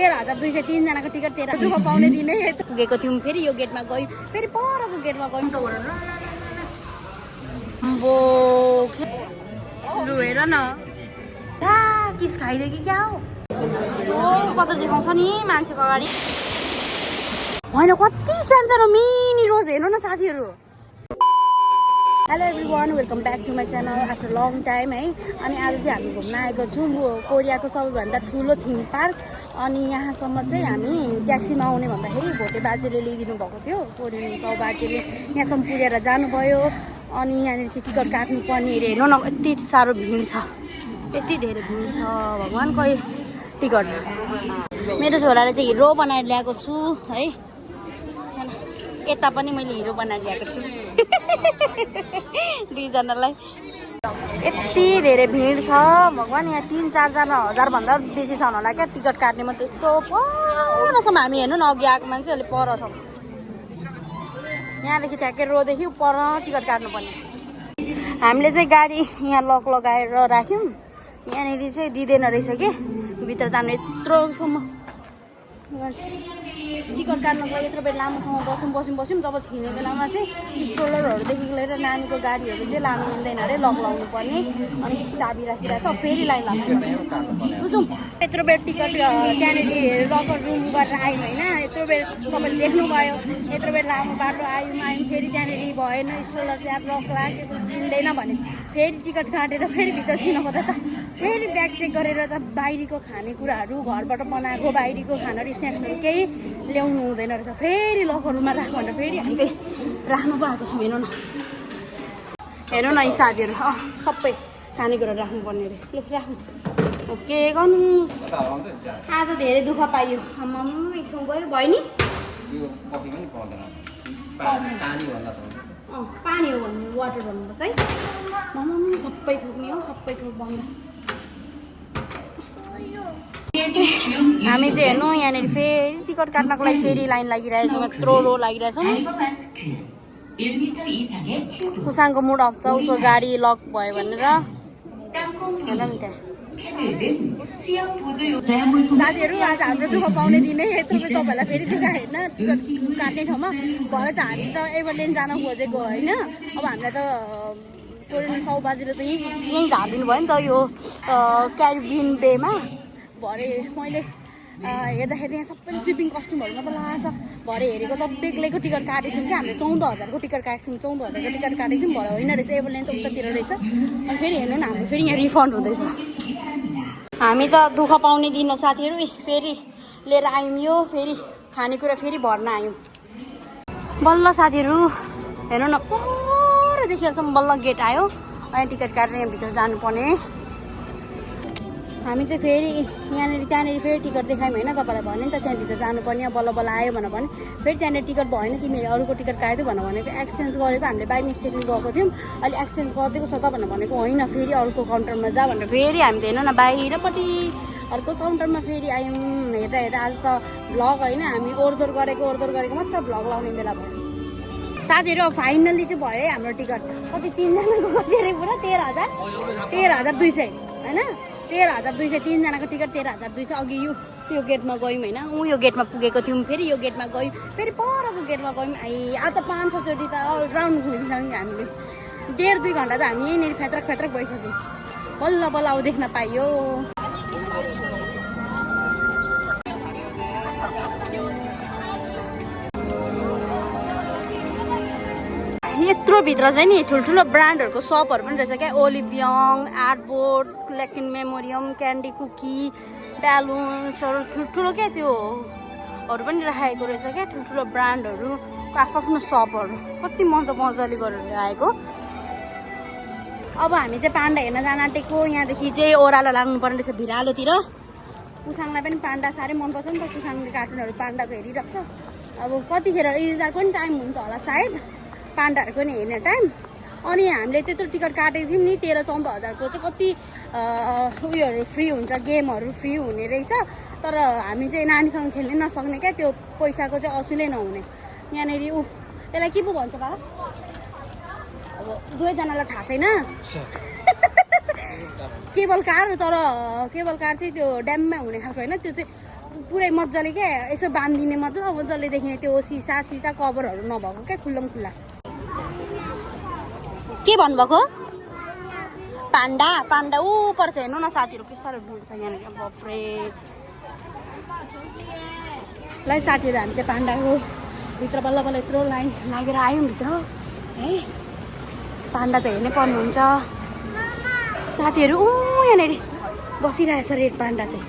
13,200 3जनाको ticket 13 दुःख पाउने दिनै यस्तो पुगेको थियौँ। फेरि यो गेटमा गयौँ, फेरि परको गेटमा गयौँ। अम्बो लु हेर न किस खाइदियो कि क्या हो कता देखाउँछ नि मान्छेको अगाडि होइन कति सानो मिनी रोज हेर्नु न साथीहरू। Hello everyone welcome back to my channel after long time है। अनि आज चाहिँ हामी घुम्न आएको छौँ कोरियाको सबैभन्दा ठुलो थिम पार्क। अनि यहाँसम्म चाहिँ हामी ट्याक्सीमा आउने भन्दाखेरि भोटे बाजेले ल्याइदिनु भएको थियो। कोरियन साउ बाजेले यहाँसम्म पुगेर जानुभयो। अनि यहाँनिर चाहिँ टिकट काट्नु पर्ने अरे हेर्नु न यति साह्रो भिड छ, यति धेरै भिड छ भगवान्। खै टिकट मेरो छोराले चाहिँ हिरो बनाएर ल्याएको छु है। यता पनि मैले हिरो बनाएर ल्याएको छु दुईजनालाई। यति धेरै भिड छ भगवान्। यहाँ 3-4 हजारभन्दा बेसी छन् होला क्या टिकट काट्ने। म त्यस्तो परसम्म हामी हेर्नु न अघि आएको मान्छे अलि पर छ। यहाँदेखि ठ्याक्कै रोदेखि पर टिकट काट्नुपर्ने। हामीले चाहिँ गाडी यहाँ लक लगाएर राख्यौँ। यहाँनिर चाहिँ दिँदैन रहेछ कि भित्र जानु यत्रोसम्म टिकट काट्नको लागि यत्रो बेर लामोसम्म बस्यौँ। जब छिर्ने बेलामा चाहिँ स्ट्रोलरहरूदेखि लिएर नानीको गाडीहरू चाहिँ लानु मिल्दैन अरे, लक लाउनु पर्ने। अनि चाबी राखिरहेको छ, फेरि लाइन लाग्नु बुझौँ। यत्रो बेर टिकट त्यहाँनिर लकर रुम गरेर आयौँ होइन। यत्रो बेर तपाईँले देख्नुभयो, यत्रो बेर लामो बाटो आयौँ फेरि त्यहाँनिर भएन स्ट्रोलर त्यहाँ लक लाग्यो मिल्दैन भने फेरि टिकट काटेर फेरि भित्र छिर्नु पर्दा त फेरि ब्याग चेक गरेर त बाहिरीको खानेकुराहरू घरबाट बनाएको बाहिरीको खानाहरू स्न्याक्सहरू केही ल्याउनु हुँदैन रहेछ। फेरि लकरमा राख्नु भनेर फेरि हामीले राख्नु पो आएको छौँ। हेर्नु न यी साथीहरू सबै खानेकुरा राख्नुपर्ने अरे। लु राख्नु ओके गर्नु। आज धेरै दुःख पाइयो। आम्मा एक ठाउँ गयो भयो नि पानी हो भन्नु वाटर भन्नुपर्छ है। सबै थोक्ने हो, सबै थोक बन्द। हामी चाहिँ हेर्नु यहाँनिर फेरि टिकट काट्नको लागि फेरि लाइन लागिरहेछौँ। यत्रो रो लागिरहेछौँ। कुसाङको मुड अफ छ, उसको गाडी लक भयो भनेर हेर नि त्यहाँ साथीहरू। आज हाम्रो दुःख पाउने दिनै यत्रो बेर तपाईँहरूलाई फेरि दुःख हेर्न टिकट काट्ने ठाउँमा भएर चाहिँ हामी त एभरल्यान्ड जान खोजेको होइन। अब हामीलाई त कोरियन साउ बाजेले त यहीँ झारिदिनु भयो नि त यो क्यारिबियन बेमा। भरे मैले हेर्दाखेरि यहाँ सबै स्विपिङ कस्ट्युमहरू मात्रै लगाएको छ। भरे हेरेको त बेग्लैको टिकट काटेको थियौँ कि हामीले 14,000को टिकट काटेको थियौँ। 14,000को टिकट काटेको थियौँ। भरे होइन रहेछ, एभरल्यान्ड त उतातिर रहेछ। अनि फेरि हेर्नु न हाम्रो फेरि यहाँ रिफन्ड हुँदैछ। हामी त दुःख पाउने दिन हो साथीहरू। फेरि लिएर आयौँ यो फेरि खानेकुरा फेरि भर्न आयौँ बल्ल साथीहरू। हेर्नु न परदेखिसम्म बल्ल गेट आयो। अनि टिकट काटेर यहाँभित्र जानुपर्ने। हामी चाहिँ फेरि यहाँनिर त्यहाँनिर फेरि टिकट देखायौँ होइन। तपाईँलाई भन्यो नि त त्यहाँभित्र जानुपर्ने बल्ल बल्ल आयो भने फेरि त्यहाँनिर टिकट भएन तिमीले अरूको टिकट काट्यो भनेको एक्सचेन्ज गरेको हामीले बाई मिस्टेकले गएको थियौँ। अहिले एक्सचेन्ज गरिदिएको छ त भनेको होइन फेरि अर्को काउन्टरमा जा भनेर फेरि हामी त हेर्नु न बाहिरपट्टि अर्को काउन्टरमा फेरि आयौँ। हेर्दा आज त भ्लग होइन हामी ओहोरदोहोर गरेको मात्र भ्लग लाउने बेला भयो साथीहरू। फाइनल्ली चाहिँ भयो है हाम्रो टिकट। कति 3जनाको कति अरे पुरा 13,200 होइन। 13,200 3जनाको टिकट 13,200। अघि यो गेटमा गयौँ होइन। यो गेटमा पुगेको थियौँ। फेरि यो गेटमा गयौँ, फेरि परको गेटमा गयौँ। आज त 500 चोटि त राउन्ड घुमिसक्यौँ हामीले। 1.5-2 घन्टा त हामी यहीँनिर फेत्रक भइसक्यौँ। बल्ल बल्ल अब देख्न पाइयो। यत्रो भित्र चाहिँ नि ठुल्ठुलो ब्रान्डहरूको सपहरू पनि रहेछ क्या। ओलिभियङ, आर्टबोर्ड, लेकिन मेमोरियम, क्यान्डी कुकी, ब्यालुन्सहरू ठुल्ठुलो क्या त्योहरू पनि राखेको रहेछ क्या। ठुल्ठुलो ब्रान्डहरू आफ्नो सपहरू कति मजाले गरेर राखेको। अब हामी चाहिँ पान्डा हेर्न जान आँटेको। यहाँदेखि चाहिँ ओह्रालो लाग्नुपर्ने रहेछ भिरालोतिर। कुसाङलाई पनि पान्डा साह्रै मनपर्छ नि त। कुसाङले कार्टुनहरू पान्डाको हेरिरहेको छ। अब कतिखेर इजदारको पनि टाइम हुन्छ होला सायद, पान्डाहरूको नि हेर्ने टाइम। अनि हामीले त्यत्रो टिकट काटेको थियौँ नि 13-14 हजारको चाहिँ कति उयोहरू फ्री हुन्छ, गेमहरू फ्री हुने रहेछ। तर हामी चाहिँ नानीसँग खेल्नै नसक्ने क्या, त्यो पैसाको चाहिँ असुलै नहुने। यहाँनिर त्यसलाई के पो भन्छ बा अब दुवैजनालाई थाहा छैन। केबल कार, तर केबल कार चाहिँ त्यो ड्याममा हुने खालको होइन। त्यो चाहिँ पुरै मजाले क्या यसो बाँधिदिने मतलब मजाले देखिने त्यो सिसा कभरहरू नभएको क्या खुल्ला के भन्नुभएको पाण्डा ऊ पर्छ हेर्नु न साथीहरू के साह्रो भिड छ यहाँनिर बाफ्रे ल साथीहरू हामी चाहिँ पाण्डाको भित्र बल्ल यत्रो लाइन लागेर आयौँ भित्र है पाण्डा त हेर्नै पर्नुहुन्छ साथीहरू यहाँनिर बसिरहेछ रेड पाण्डा चाहिँ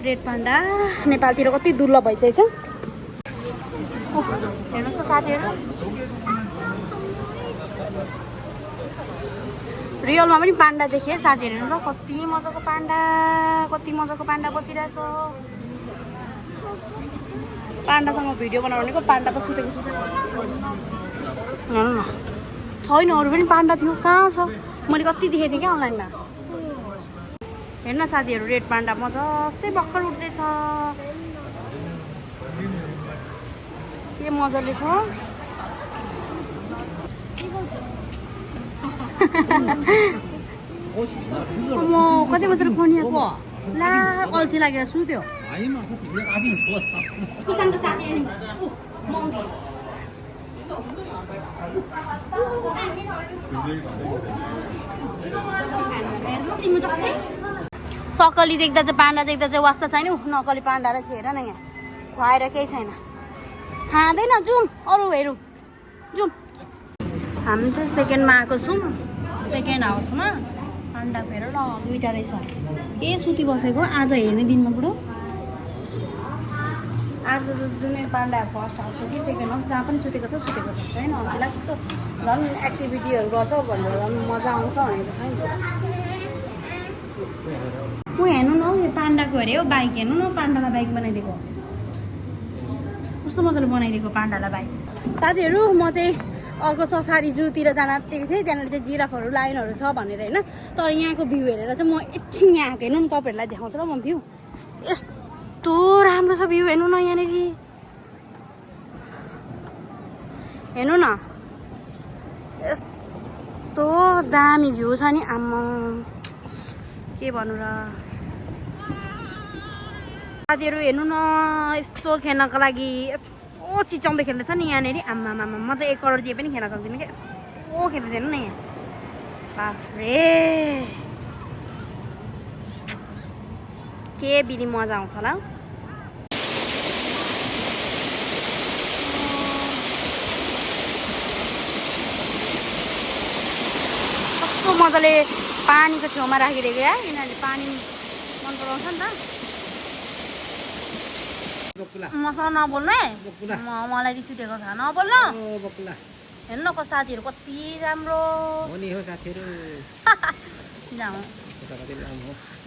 रेड पाण्डा नेपालतिर कति दुर्लभ भइसकेछ हेर्नुहोस् त साथीहरू रियलमा पनि पाण्डा देखेँ साथीहरू हेर्नु त कति मजाको पाण्डा बसिरहेछ पाण्डासँग भिडियो बनाउनेको पाण्डा त सुतेको हेर्नु न छैन अरू पनि पाण्डा थियो कहाँ छ मैले कति देखेको थिएँ क्या अनलाइनमा हेर्न साथीहरू रेड पाण्डा मजाले भर्खर उठ्दैछ के मजाले छ म कति बजेर खनिएको ला अल्छी लागेर सुत्यो सकली देख्दा चाहिँ पाण्डा देख्दा चाहिँ वास्ता छैन नकली पाण्डा रहेछ हेर न यहाँ खुवाएर केही छैन खाँदैन जाउँ अरू हेरौँ जाउँ हामी चाहिँ सेकेन्डमा आएको छौँ सेकेन्ड हाउसमा पाण्डाको हेर न दुईवटा रहेछ के सुति बसेको आज हेर्ने दिनमा बुढो आज त जुनै पाण्डा फर्स्ट हाउस हो कि सेकेन्ड हाउस जहाँ पनि सुतेको छ छैन हामीलाई त्यस्तो झन् एक्टिभिटीहरू गर्छ भनेर झन् मजा आउँछ भनेको छैन ऊ हेर्नु न यो पाण्डाको अरे हो बाइक हेर्नु न पाण्डालाई बाइक बनाइदिएको कस्तो मजाले बनाइदिएको पाण्डालाई बाइक साथीहरू म चाहिँ अर्को सफारी जूतिर जान आँटेको थिएँ त्यहाँनिर चाहिँ जिराफहरू लाइनहरू छ भनेर होइन तर यहाँको भ्यू हेरेर चाहिँ म एकछिन यहाँ आएको हेर्नु न तपाईँहरूलाई देखाउँछु र म भ्यू यस्तो राम्रो छ भ्यू हेर्नु न यहाँनिर हेर्नु न यस्तो दामी भ्यू छ नि आम्मा के भन्नु र साथीहरू हेर्नु न यस्तो खेल्नको लागि यस्तो चिचाउँदै खेल्दैछ नि यहाँनिर आम्मा म त 1 करोड जे पनि खेल्न सक्दिनँ क्या यस्तो खेल्दैछ हेर्नु न यहाँ बाफ्रे के बिनी मजा आउँछ होला कस्तो मजाले पानीको छेउमा राखिदिएको या यिनीहरूले पानी मन पराउँछ नि त मसँग नबोल्नु है मलाई रिस उठेको छ नबोल्नु हेर्नु न को साथीहरू कति राम्रो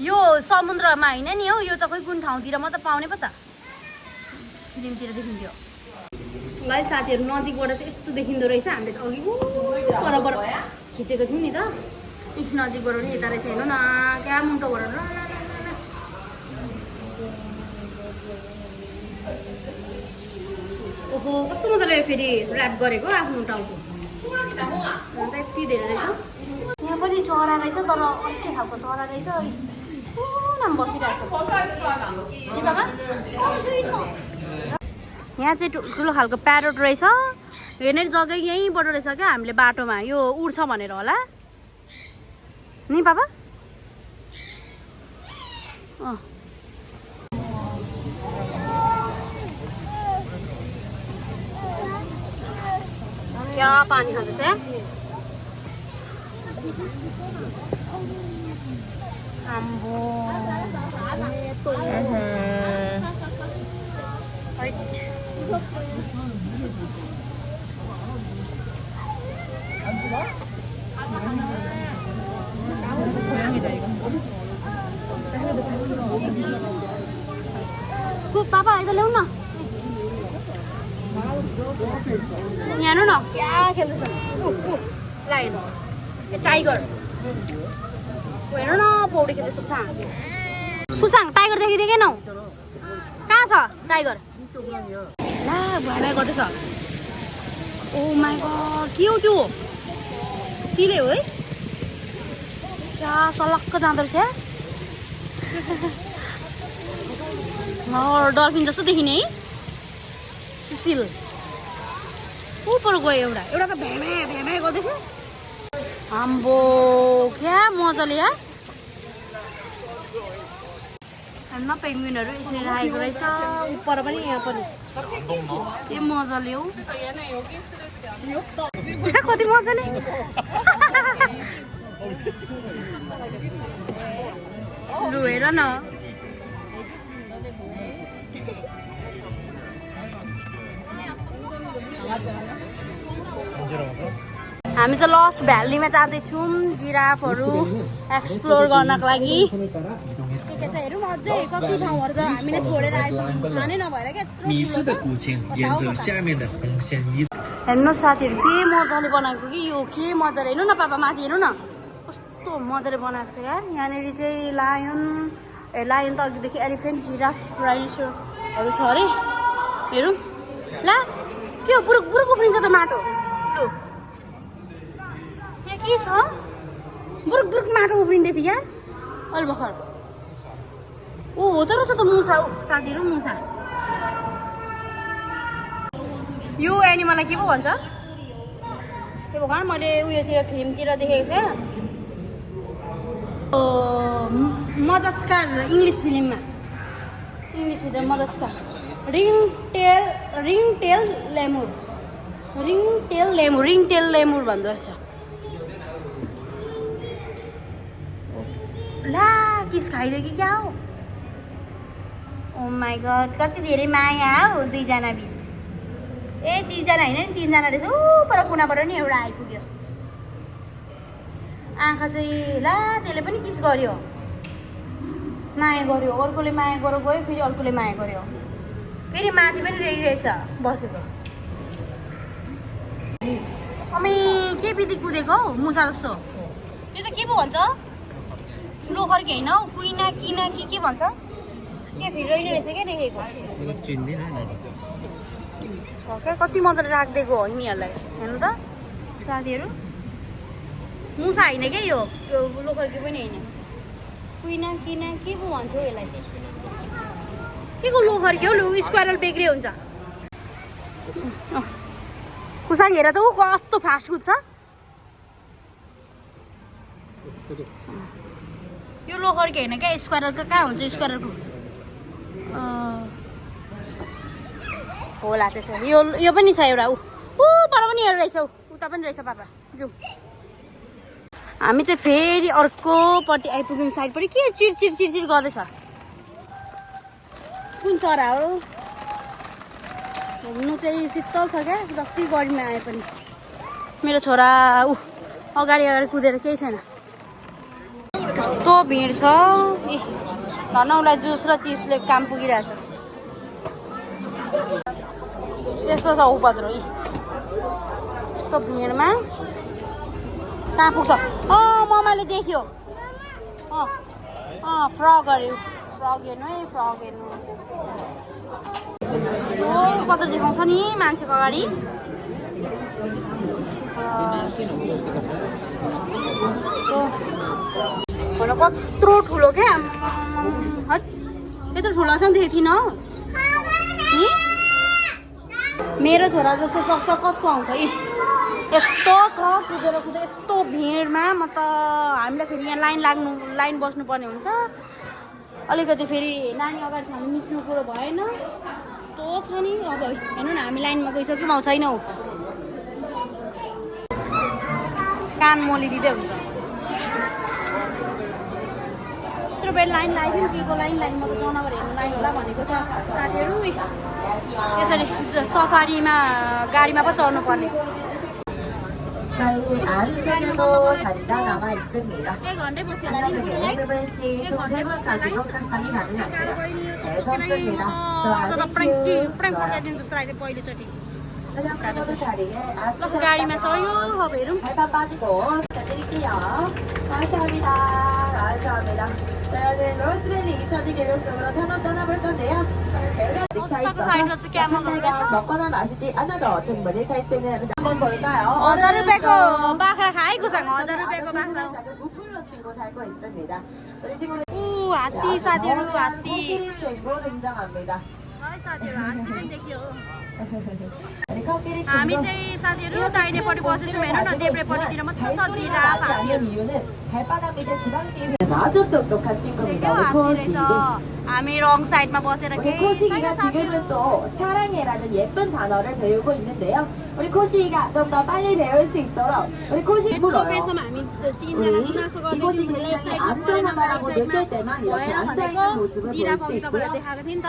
यो समुद्रमा होइन नि हौ यो त खोइ कुन ठाउँतिर म त पाउने पो त फिल्मतिर देखिन्थ्यो ल साथीहरू नजिकबाट चाहिँ यस्तो देखिँदो रहेछ हामीले अघि बराबर खिचेको थियौँ नि त नजिकबाट नि यता रहेछ हेर्नु न क्या मुन्टोबाट ओहो कस्तो मजाले फेरि ऱ्याप गरेको आफ्नो टाउको अन्त यति धेरै रहेछ यहाँ पनि चरा रहेछ तर अर्कै खालको चरा रहेछ नाम बसिरहेछ यहाँ चाहिँ ठुलो खालको प्यारोट रहेछ हेर्ने जग्गा यहीँबाट रहेछ क्या हामीले बाटोमा यो उड्छ भनेर होला नि पापा क्या पानी खाँदैछ आम्बो पापा यता ल्याउ न यहाँ हेर्नु न क्या खेल्दैछ लाइन टाइगर हेर्नु न पौडी खेल्दैछ सुसाङ टाइगर देखिदिएनौ कहाँ छ टाइगर ला भएर गर्दैछ ओ माई गड के हो त्यो सिधै हो है क्या सलक्क जाँदो रहेछ डल्फिन जस्तो देखिने है सिसिल ऊपर गयो एउटा त भ्यामे भ्यामे गर्दैछ आम्बो क्या मजाले या हेर्न पेङ्गुइनहरू यसरी राखेको रहेछ ऊपर पनि यहाँ पनि के मजाले हौ कति मजाले लु हेर न हामी चाहिँ लस्ट भ्यालीमा जाँदैछौँ जिराफहरू एक्सप्लोर गर्नको लागि के छ हेरौँ अझै कति ठाउँहरू त हामीले छोडेर आएछौँ खानै नभएर क्या हेर्नु साथीहरू के मजाले बनाएको कि यो के मजाले हेर्नु न पापा माथि हेर्नु न कस्तो मजाले बनाएको छ यार यहाँनिर चाहिँ लायन त अघिदेखि एलिफेन्ट जिराफ राइनोसरहरू छ अरे हेरौँ ला के हो बुरुक बुरुक उफ्रिन्छ त माटो लु यहाँ के छ बुरुक बुरुक माटो उफ्रिँदै थियो यार अहिले भर्खर ओ हो त रहेछ त मुसा ऊ साथीहरू मुसा यो एनिमललाई के पो भन्छ के भगवान मैले उयोतिर फिल्मतिर देखेको थिएँ मदस्कार इङ्ग्लिस फिल्ममा मदस्कार रिङ टेल लेमुर भन्दो रहेछ ला किस खाइदियो कि क्या हो ओ माई गड कति धेरै माया हो दुईजना बिच ए दुईजना होइन नि तिनजना रहेछ ऊ पर कुनाबाट नि एउटा आइपुग्यो आँखा चाहिँ ला त्यसले पनि किस गर्यो माया गर्यो अर्कोले माया गरेर गयो फेरि अर्कोले माया गर्यो फेरि माथि पनि रहिरहेछ बसेको अमे के बिति कुदेको हौ मुसा जस्तो यो त के पो भन्छ लोखर्के होइन हौ कुइना किना के भन्छ के फेरि रहिरहेछ क्या देखेको क्या कति मजाले राखिदिएको हो यिनीहरूलाई हेर्नु त साथीहरू मुसा होइन क्या यो लोखर्के पनि होइन कुइना किना के पो भन्थ्यो यसलाई के को लोखर्के हो लु स्क्वारल बेग्रे हुन्छ कुसाङ हेर त ऊ कस्तो फास्ट कुद्छ यो लोखर्के होइन क्या स्क्वारलको कहाँ हुन्छ स्क्वारलको होला त्यसो यो पनि छ एउटा ऊ पर पनि हेरेर रहेछ उता पनि रहेछ पापा जाउँ हामी चाहिँ फेरि अर्कोपट्टि आइपुग्यौँ साइडपट्टि के चिरचिर गर्दैछ कुन चरा हो घुम्नु चाहिँ शीतल छ क्या जति गर्मीमा आए पनि मेरो छोरा अगाडि कुदेर केही छैन कस्तो भिड छ ए धन उसलाई जुस र चिप्सले काम पुगिरहेछ यस्तो छ उपद्रो यस्तो भिडमा कहाँ पुग्छ ममाले देख्यो फ्रग हेर्नु है फ्रग हेर्नु उपद्रो देखाउँछ नि मान्छेको अगाडि कत्रो ठुलो क्या यत्रो ठुलो छ नि देखेको थिइनँ मेरो छोरा जस्तो कस्तो कसको आउँछ यस्तो छ कुदेर यस्तो भिडमा म त हामीलाई फेरि यहाँ लाइन बस्नुपर्ने हुन्छ अलिकति फेरि नानी अगाडि छ भने मिस्नु कुरो भएन यस्तो छ नि अब हेर्नु न हामी लाइनमा गइसक्यौँ आउँछ छैनौँ कान मोलिदिँदै हुन्छ यत्रो बेर लाइन लगाइदिउँ के को लाइनमा त जनावर हेर्नु लाइन होला भनेको त साथीहरू यसरी सफारीमा गाडीमा पो चढ्नु पर्ने पहिलोचोटि गाडीमा चढ्यो अब हेरौँ ₹1000को बाख्रा खाए कुसाङ ₹1000को बाख्रा हात्ती साथीहरू हात्ती 도 등장합니다. साथीहरू हात्ती पनि देखियो 코끼리 हामी चाहिँ साथीहरू दाहिनेपट्टि बसेछौँ हेर्नु न देब्रेपट्टितिर मात्र छ जिराफ हात्तीहरू 이유는 발바닥 밑에 지방층이 아주 똑똑한 친구입니다. 우리 हात्ती 코시기. रहेछ हामी रङ साइडमा बसेर 우리 코시기가 지금은 또 사랑해라는 예쁜 단어를 배우고 있는데요. 우리 코시기가 좀 더 빨리 배울 수 있도록 우리 코시기 यत्रो 불러요. बेरसम्म हामी तिनजना गुनासो गर्दैथ्यौँ लेफ्ट साइडमा परेन राइट साइडमा भएर भनेको जिराफ अघि तपाईँलाई देखाएको थिएँ नि त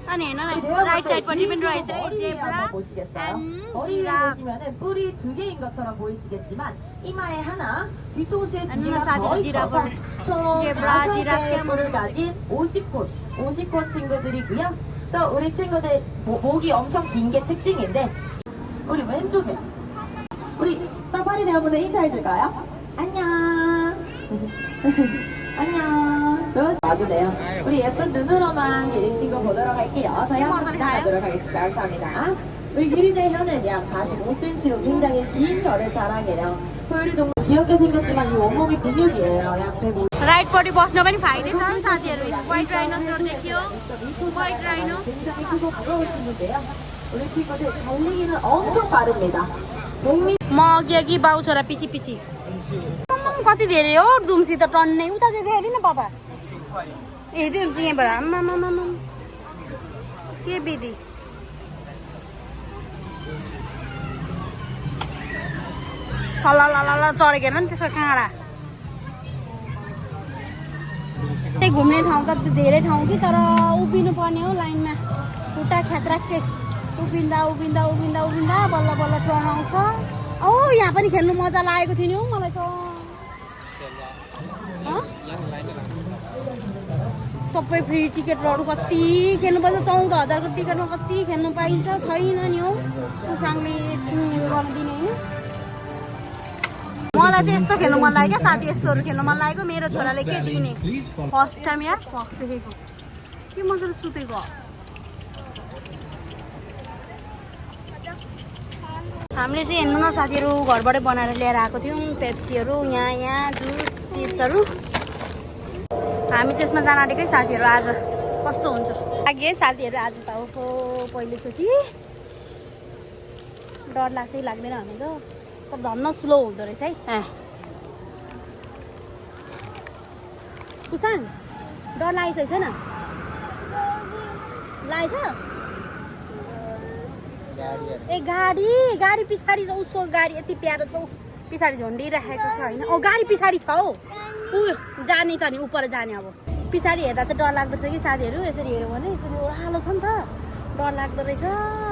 अनि हेर्न न राइट साइडपट्टि पनि रहेछ है जेब्रा 보시겠어요? and 머리를 giraffe 보시면은 뿔이 두 개인 것처럼 보이시겠지만 이마에 하나, 뒤통수에 두 누나 개가 사진을 더 있어서 지라블. 총 제브라, 지라프 5개의 뿔을 캐모들 가진 50코 친구들이고요. 또 우리 친구들 목이 엄청 긴 게 특징인데 우리 왼쪽에 우리 사파리 대원분들 인사해줄까요? 안녕. 안녕. 와주세요. 우리 예쁜 눈으로만 기린 친구 보도록 할게요. 저희 한번 지나가도록 하겠습니다. 감사합니다. 우리 기린의 혀는 약 45cm로 굉장히 긴 혀를 자랑해요. 포유리 동물 귀엽게 생겼지만 이 온몸이 근육이에요. 약 150. राइटपट्टि बस्न पनि फाइदै छ साथीहरू व्हाइट राइनोसोर देखियो व्हाइट राइनो 굉장히 크고 가까운 친구인데요. 우리 친구들 달리기는 엄청 빠릅니다. म अघि अघि बाउ छोरा पछि पछि कति धेरै हो दुम्सी त टन्नै उता चाहिँ देखाइदिनु पापा ए त्यो यहीँबाट आम्मामामा के विधि सल्लाह चढेको हेर नि त्यसको काँडा घुम्ने ठाउँ त धेरै ठाउँ कि तर उभिनु पर्ने हो लाइनमा खुट्टा ख्यात्राक्के उभिँदा उभिँदा उभिँदा उभिँदा बल्ल बल्ल टर्न आउँछ औ यहाँ पनि खेल्नु मजा लागेको थियो नि हौ मलाई त सबै फ्री टिकटहरू कति खेल्नुपर्छ 14,000 को टिकटमा कति खेल्नु पाइन्छ छैन नि हौ कुसाङले उयो गर्न दिने होइन मलाई चाहिँ यस्तो खेल्नु मन लाग्यो क्या साथी यस्तोहरू खेल्नु मन लाग्यो मेरो छोराले के दिने फर्स्ट टाइम यार फक्स देखेको के मजाले सुतेको हामीले चाहिँ हेर्नु न साथीहरू घरबाटै बनाएर ल्याएर आएको थियौँ पेप्सीहरू यहाँ जुस चिप्सहरू हामी चाहिँ यसमा जान आँटेकै साथीहरू आज कस्तो हुन्छ लागि है साथीहरू आज त ओहो पहिलोचोटि डर लाग्छ कि लाग्दैन भनेको तर धन्न स्लो हुँदो रहेछ है कुसाङ डर लागेको छैन लागेछ ए गाडी पछाडि छ उसको गाडी यति प्यारो छ पछाडि झन्डिराखेको छ होइन गाडी पछाडि छ हौ ऊ जाने त नि उपर जाने अब पछाडि हेर्दा चाहिँ डर लाग्दो रहेछ कि साथीहरू यसरी हेऱ्यो भने यसरी ओह्रालो छ नि त डर लाग्दो रहेछ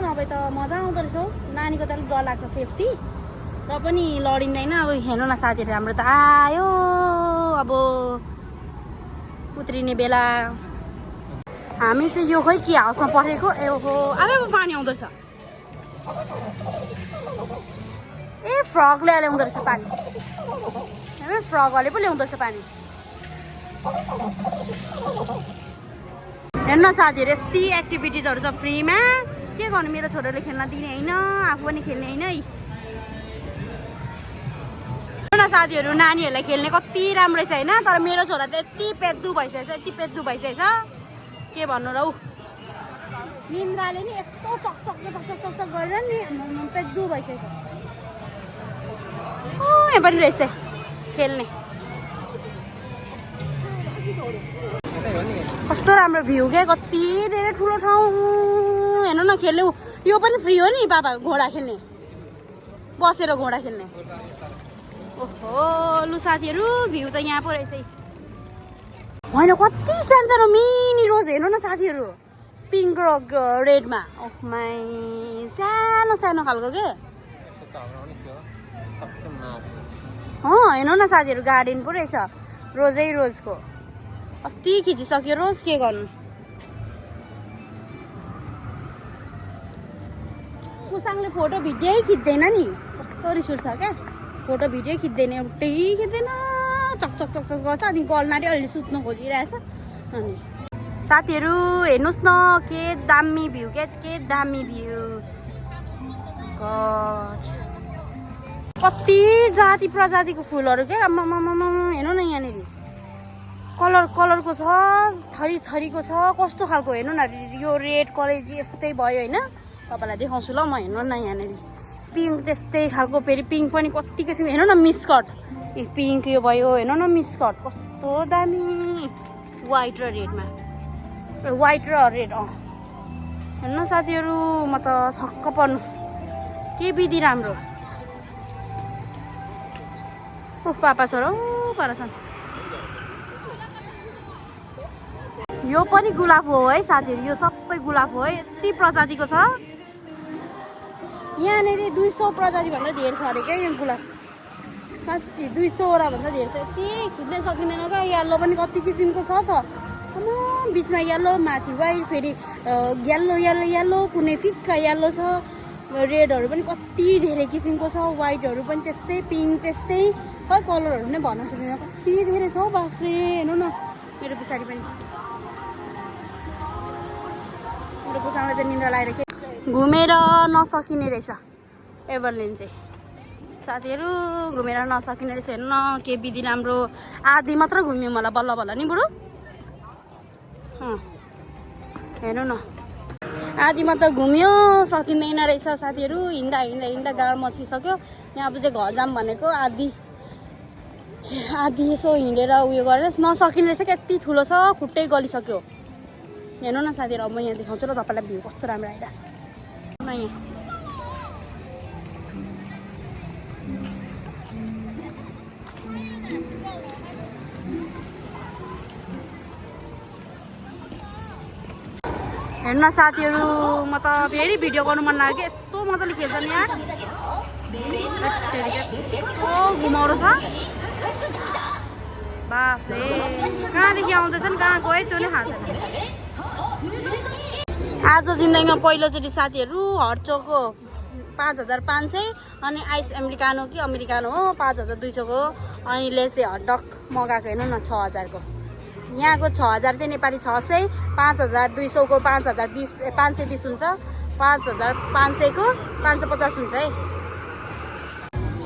नभए त मजा आउँदो रहेछ हौ नानीको चाहिँ अलिक डर लाग्छ सेफ्टी र पनि लडिँदैन अब हेर्नु न साथीहरू हाम्रो त आयो अब उत्रिने बेला हामी चाहिँ यो खोइ के हाउसमा पठेको ए ओहो अब पानी आउँदो रहेछ ए फ्रगले ल्याउँदो रहेछ पानी फ्रगले पो ल्याउँदो रहेछ पानी हेर्नु न साथीहरू यति एक्टिभिटिजहरू छ फ्रीमा के गर्नु मेरो छोराले खेल्न दिने होइन आफू पनि खेल्ने होइन है हेर्नु न साथीहरू नानीहरूलाई खेल्ने कति राम्रो छ होइन तर मेरो छोरा त यति पेद्दु भइसकेको छ के भन्नु र ऊ निन्द्राले नि यस्तो चकचक गरेर नि पेद्दु भइसकेको यहाँ पनि रहेछ खेल्ने कस्तो राम्रो भ्यू क्या कति धेरै ठुलो ठाउँ हेर्नु न खेल्ने यो पनि फ्री हो नि पापा घोडा खेल्ने बसेर घोडा खेल्ने ओहो लु साथीहरू भ्यू त यहाँ पो रहेछ होइन कति सानो मिनी रोज हेर्नु न साथीहरू पिङ्क र रेडमा ओहमाई सानो सानो खालको के हेर्नु न साथीहरू गार्डन पो रहेछ रोजै रोजको अस्ति खिचिसक्यो रोज के गर्नु कुसाङले फोटो भिडियो खिच्दैन नि कस्तो रिस उठ्छ क्या फोटो भिडियो खिच्दैन एउटै खिच्दैन चकचक गर्छ अनि गल्नाले अहिले सुत्नु खोजिरहेछ अनि साथीहरू हेर्नुहोस् न के दामी भ्यू के दामी भ्यू कति जाति प्रजातिको फुलहरू क्या आम्मामामा हेर्नु न यहाँनिर कलरको छ, थरीको छ, कस्तो खालको हेर्नु न। यो रेड कलेजी यस्तै भयो होइन, तपाईँलाई देखाउँछु ल म। हेर्नु न यहाँनिर पिङ्क त्यस्तै खालको, फेरि पिङ्क पनि कति किसिम। हेर्नु न मिस्कट, पिङ्क यो भयो, हेर्नु न मिस्कट कस्तो दामी, वाइट र रेडमा, वाइट र रेड। हेर्नु साथीहरू, म त छक्क पर्नु, के विधि राम्रो। पापा छोरा पारा छन्। यो पनि गुलाब हो है साथीहरू, यो सबै गुलाब हो है। यति प्रजातिको छ यहाँनिर, 200 प्रजाति भन्दा धेर छ अरे क्या यो गुलाब। साँच्ची 200वटा भन्दा धेर छ। यति खिच्नै सकिँदैन क्या। येल्लो पनि कति किसिमको छ। बिचमा येल्लो, माथि वाइट, फेरि येल्लो येल्लो येल्लो, कुनै फिक्का येल्लो छ। रेडहरू पनि कति धेरै किसिमको छ, वाइटहरू पनि त्यस्तै, पिङ्क त्यस्तै, खै कलरहरू नै भन्न सक्दिनँ, कति धेरै छ हौ बाफ्रे। हेर्नु न मेरो पछाडि पनि, मेरो पछाडिमा चाहिँ निन्द्रा लगाएर के घुमेर नसकिने रहेछ एभरल्यान्ड चाहिँ साथीहरू, घुमेर नसकिने रहेछ। हेर्नु न के विधि राम्रो। आधी मात्र घुम्यो मलाई बल्ल बल्ल नि बुढो। हेर्नु न आधी मात्र घुम्यो, सकिँदैन रहेछ साथीहरू। हिँड्दा हिँड्दा हिँड्दा गाडा मचिसक्यो। यहाँ अब चाहिँ घर जाम भनेको, आधी यसो हिँडेर उयो गरेर नसकिने रहेछ। यति ठुलो छ, खुट्टै गलिसक्यो। हेर्नु न साथीहरू, अब म यहाँ देखाउँछु ल तपाईँलाई भ्यू कस्तो राम्रो आइरहेको छ। यहाँ हेर्नु न साथीहरू, म त फेरि भिडियो गर्नु मन लाग्यो। यस्तो मजाले खेल्छन् यहाँ, घुमाउरो छ बाफरे। कहाँदेखि आउँदैछन्, कहाँ गए त्यो नै थाहा छैन। आज जिन्दगीमा पहिलोचोटि साथीहरू हर्चोको 5500, अनि आइस अमेरिकानो कि अमेरिकानो हो 5200को, अनि लेसे हटडक मगाएको। हेर्नु न 6000को। यहाँको 6000 चाहिँ नेपाली 600, 5200को 520 हुन्छ, 5500को 550 हुन्छ है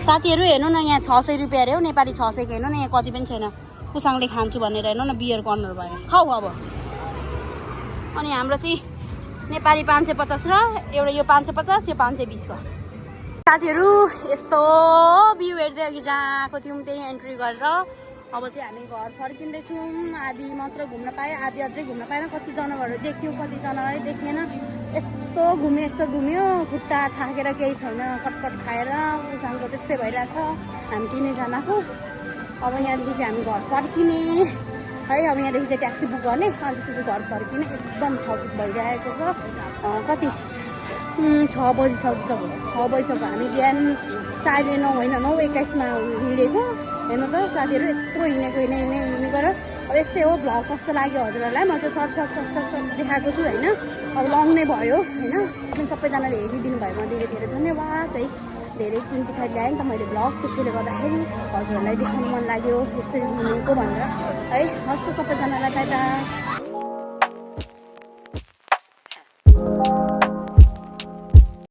साथीहरू। हेर्नु न यहाँ 600 रुपियाँ अरे हो, नेपाली 600 को। हेर्नु न यहाँ कति पनि छैन। कुसाङले खान्छु भनेर हेर्नु न बियर कर्नर भयो, खाऊ अब। अनि हाम्रो चाहिँ नेपाली 550 र एउटा यो 550, यो 520 को। साथीहरू यस्तो भ्यू हेर्दै अघि जहाँको थियौँ त्यही एन्ट्री गरेर अब चाहिँ हामी घर फर्किँदैछौँ। आधी मात्र घुम्न पाएँ, आधी अझै घुम्न पाएन। कति जनावरहरू देख्यो, कति जनावरै देखेन। यस्तो घुम्यो, खुट्टा थाकेर केही छैन, कटकट खाएर। उसँगको त्यस्तै भइरहेछ हामी तिनैजनाको। अब यहाँदेखि चाहिँ हामी घर फर्किने है। अब यहाँदेखि चाहिँ ट्याक्सी बुक गर्ने, अनि त्यसपछि घर फर्किने। एकदम थकित भइरहेको छ। कति 6 बजिसक्यो। हामी बिहान 9:30 होइन 9:21मा हिँडेको। हेर्नु त साथीहरू, यत्रो हिँडेको गरेर। अब यस्तै हो, भ्लग कस्तो लाग्यो हजुरहरूलाई म चाहिँ सर्ट देखाएको छु होइन। अब लङ नै भयो होइन। सबैजनाले हेरिदिनु भयो, म धेरै धेरै धन्यवाद है। धेरै दिन पछाडि ल्याएँ नि त मैले भ्लग, त्यसैले गर्दाखेरि हजुरहरूलाई देखाउनु मन लाग्यो यस्तरी घुमेको भनेर है। हस् त सबैजनालाई बाइ बाइ।